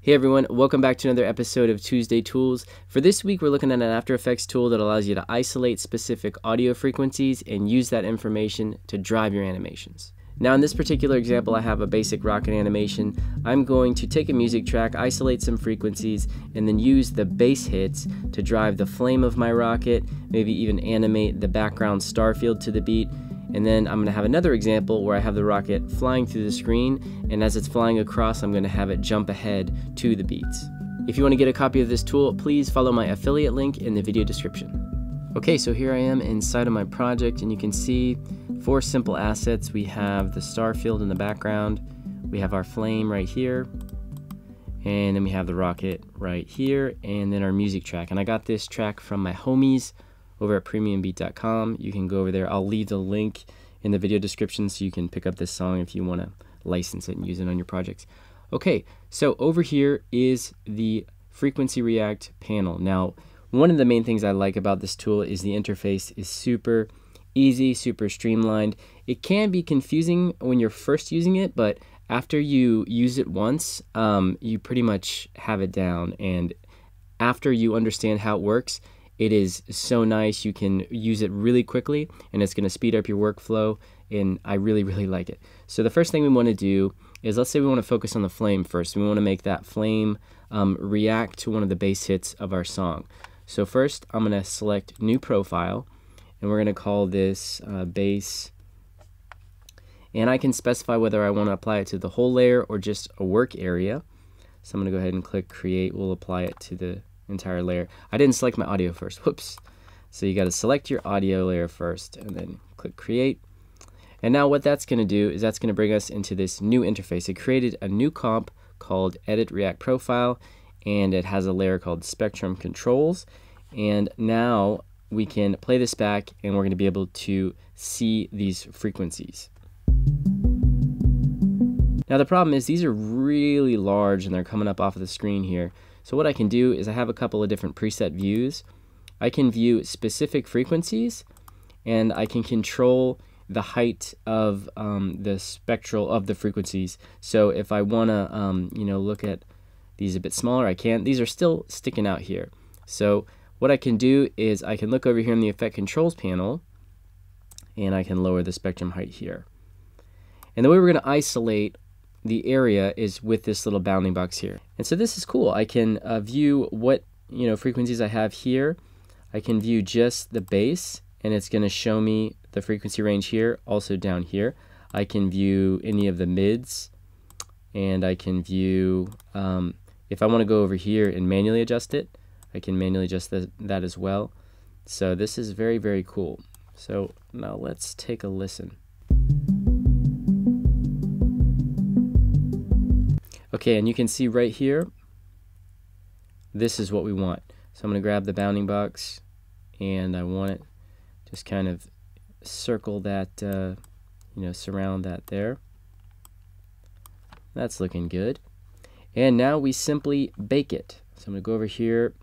Hey everyone, welcome back to another episode of Tuesday Tools. For this week, we're looking at an After Effects tool that allows you to isolate specific audio frequencies and use that information to drive your animations. Now in this particular example, I have a basic rocket animation. I'm going to take a music track, isolate some frequencies, and then use the bass hits to drive the flame of my rocket, maybe even animate the background star field to the beat. And then I'm going to have another example where I have the rocket flying through the screen, and as it's flying across, I'm going to have it jump ahead to the beats. If you want to get a copy of this tool, please follow my affiliate link in the video description. Okay, so here I am inside of my project, and you can see 4 simple assets. We have the star field in the background, we have our flame right here, and then we have the rocket right here, and then our music track. And I got this track from my homies over at premiumbeat.com. You can go over there. I'll leave the link in the video description so you can pick up this song if you want to license it and use it on your projects. Okay, so over here is the FreqReact panel. Now, one of the main things I like about this tool is the interface is super easy, super streamlined. It can be confusing when you're first using it, but after you use it once, you pretty much have it down. And after you understand how it works, it is so nice. You can use it really quickly, and it's going to speed up your workflow, and I really like it. So the first thing we want to do is, let's say we want to focus on the flame first. We want to make that flame react to one of the bass hits of our song. So first, I'm going to select New Profile, and we're going to call this bass. And I can specify whether I want to apply it to the whole layer or just a work area. So I'm going to go ahead and click Create. We'll apply it to the entire layer. I didn't select my audio first. Whoops. So you got to select your audio layer first and then click Create. And now what that's going to do is that's going to bring us into this new interface. It created a new comp called Edit React Profile, and it has a layer called Spectrum Controls. And now we can play this back, and we're going to be able to see these frequencies. Now the problem is these are really large and they're coming up off of the screen here. So what I can do is I have a couple of different preset views. I can view specific frequencies, and I can control the height of the spectral of the frequencies. So if I want to look at these a bit smaller, I can. These are still sticking out here. So what I can do is I can look over here in the Effect Controls panel, and I can lower the spectrum height here. And the way we're going to isolate the area is with this little bounding box here. And so this is cool. I can view what frequencies I have here. I can view just the bass, and it's going to show me the frequency range here, also down here. I can view any of the mids, and I can view, if I want to go over here and manually adjust it, I can manually adjust that as well. So this is very cool. So now let's take a listen. Okay, and you can see right here, this is what we want. So I'm going to grab the bounding box, and I want it just kind of circle that, surround that there. That's looking good. And now we simply bake it. So I'm going to go over here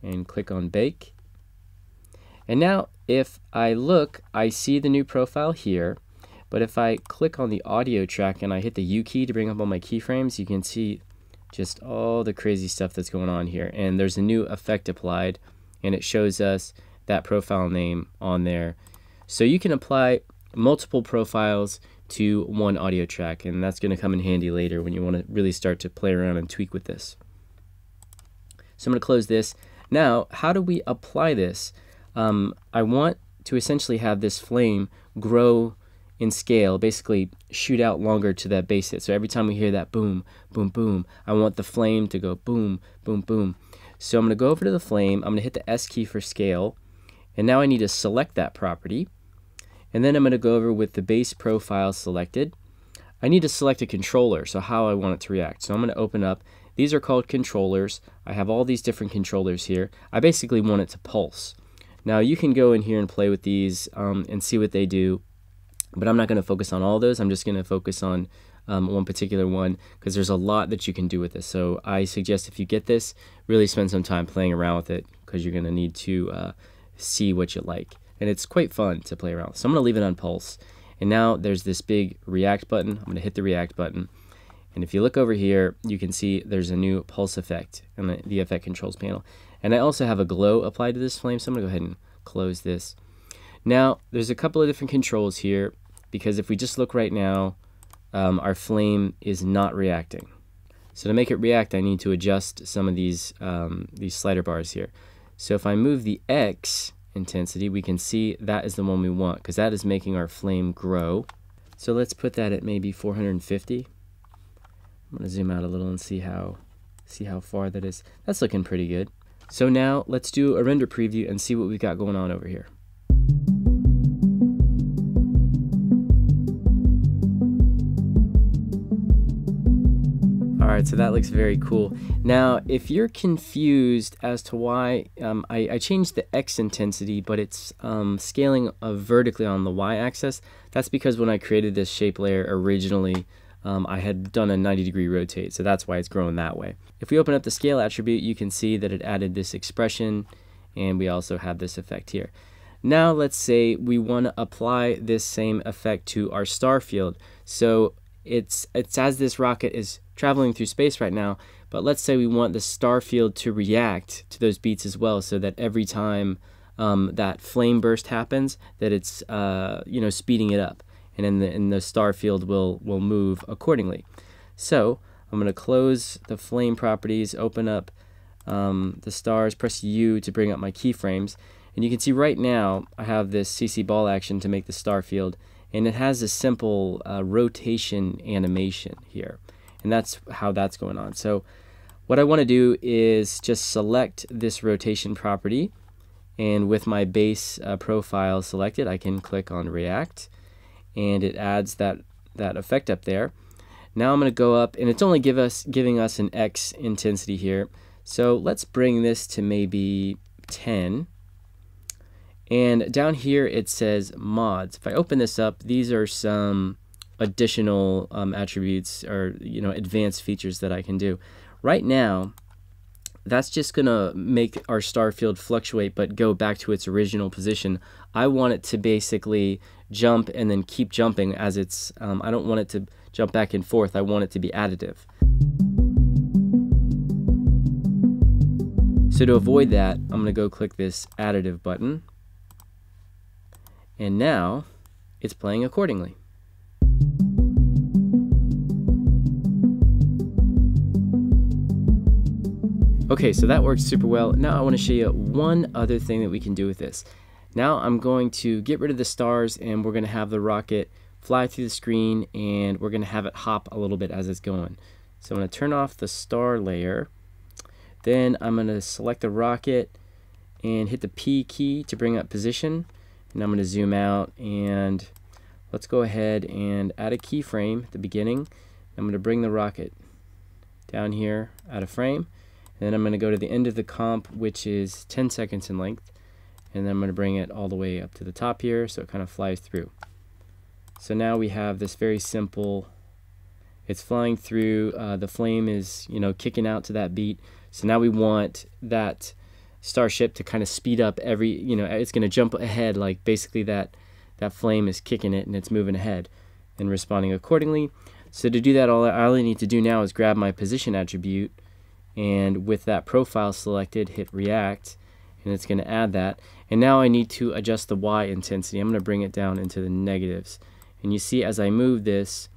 and click on Bake. And now if I look, I see the new profile here. But if I click on the audio track and I hit the U key to bring up all my keyframes, you can see just all the crazy stuff that's going on here. And there's a new effect applied, and it shows us that profile name on there. So you can apply multiple profiles to one audio track, and that's going to come in handy later when you want to really start to play around and tweak with this. So I'm going to close this. Now, how do we apply this? I want to essentially have this flame grow in scale, basically shoot out longer to that bass hit. So every time we hear that boom, boom, boom, I want the flame to go boom, boom, boom. So I'm going to go over to the flame, I'm going to hit the S key for scale, and now I need to select that property. And then I'm going to go over with the bass profile selected. I need to select a controller, so how I want it to react. So I'm going to open up, these are called controllers. I have all these different controllers here. I basically want it to pulse. Now you can go in here and play with these and see what they do. But I'm not going to focus on all those. I'm just going to focus on one particular one because there's a lot that you can do with this. So I suggest if you get this, really spend some time playing around with it because you're going to need to see what you like. And it's quite fun to play around with. So I'm going to leave it on pulse. And now there's this big react button. I'm going to hit the react button. And if you look over here, you can see there's a new pulse effect in the effect controls panel. And I also have a glow applied to this flame, so I'm going to go ahead and close this. Now, there's a couple of different controls here, because if we just look right now, our flame is not reacting. So to make it react, I need to adjust some of these slider bars here. So if I move the X intensity, we can see that is the one we want, because that is making our flame grow. So let's put that at maybe 450. I'm going to zoom out a little and see how far that is. That's looking pretty good. So now let's do a render preview and see what we've got going on over here. Alright, so that looks very cool. Now, if you're confused as to why I changed the X intensity, but it's scaling vertically on the Y axis, that's because when I created this shape layer originally, I had done a 90-degree rotate, so that's why it's growing that way. If we open up the scale attribute, you can see that it added this expression, and we also have this effect here. Now let's say we want to apply this same effect to our star field. So it's as this rocket is traveling through space right now, but let's say we want the star field to react to those beats as well, so that every time that flame burst happens, that it's speeding it up, and then the star field will move accordingly. So I'm going to close the flame properties, open up the stars, press U to bring up my keyframes, and you can see right now I have this CC ball action to make the star field, and it has a simple rotation animation here, and that's how that's going on. So what I want to do is just select this rotation property, and with my base profile selected, I can click on React, and it adds that effect up there. Now I'm going to go up, and it's only giving us an X intensity here. So let's bring this to maybe 10. And down here it says mods. If I open this up, these are some additional attributes or advanced features that I can do. Right now, that's just gonna make our star field fluctuate but go back to its original position. I want it to basically jump and then keep jumping as it's, I don't want it to jump back and forth. I want it to be additive. So to avoid that, I'm gonna go click this additive button. And now it's playing accordingly. Okay, so that works super well. Now I want to show you one other thing that we can do with this. Now I'm going to get rid of the stars, and we're going to have the rocket fly through the screen, and we're going to have it hop a little bit as it's going. So I'm going to turn off the star layer. Then I'm going to select the rocket and hit the P key to bring up position. And I'm going to zoom out, and let's go ahead and add a keyframe at the beginning. I'm going to bring the rocket down here out of frame, and then I'm going to go to the end of the comp, which is 10 seconds in length, and then I'm going to bring it all the way up to the top here so it kind of flies through. So now we have this very simple, it's flying through, the flame is kicking out to that beat. So now we want that starship to kind of speed up it's going to jump ahead, like basically that flame is kicking it and it's moving ahead and responding accordingly. So to do that, all I need to do now is grab my position attribute, and with that profile selected, hit React, and it's going to add that. And now I need to adjust the Y intensity. I'm going to bring it down into the negatives, and you see as I move this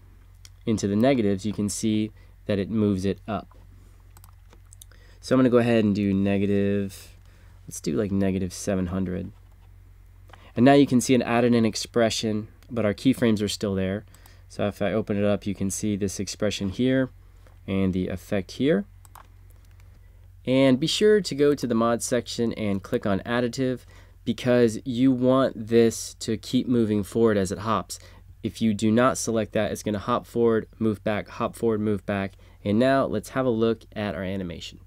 into the negatives, you can see that it moves it up. So I'm going to go ahead and do negative, let's do like negative 700. And now you can see it added an expression, but our keyframes are still there. So if I open it up, you can see this expression here and the effect here. And be sure to go to the mod section and click on additive, because you want this to keep moving forward as it hops. If you do not select that, it's going to hop forward, move back, hop forward, move back. And now let's have a look at our animation.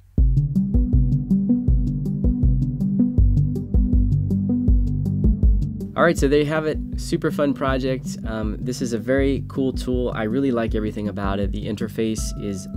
Alright, so there you have it. Super fun project. This is a very cool tool. I really like everything about it. The interface is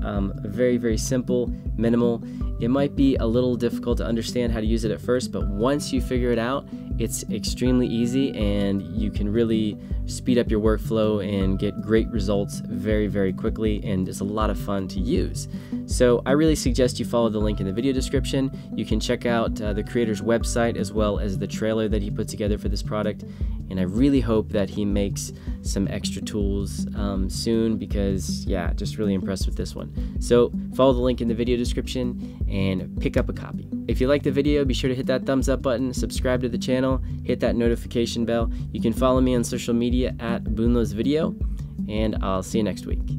very, very simple, minimal. It might be a little difficult to understand how to use it at first, but once you figure it out, It's extremely easy, and you can really speed up your workflow and get great results very, very quickly, and it's a lot of fun to use. So I really suggest you follow the link in the video description. You can check out the creator's website as well as the trailer that he put together for this product, and I really hope that he makes some extra tools soon, because yeah, just really impressed with this one. So follow the link in the video description and pick up a copy. If you like the video, be sure to hit that thumbs up button, subscribe to the channel, hit that notification bell. You can follow me on social media at Boonlow's Video, and I'll see you next week.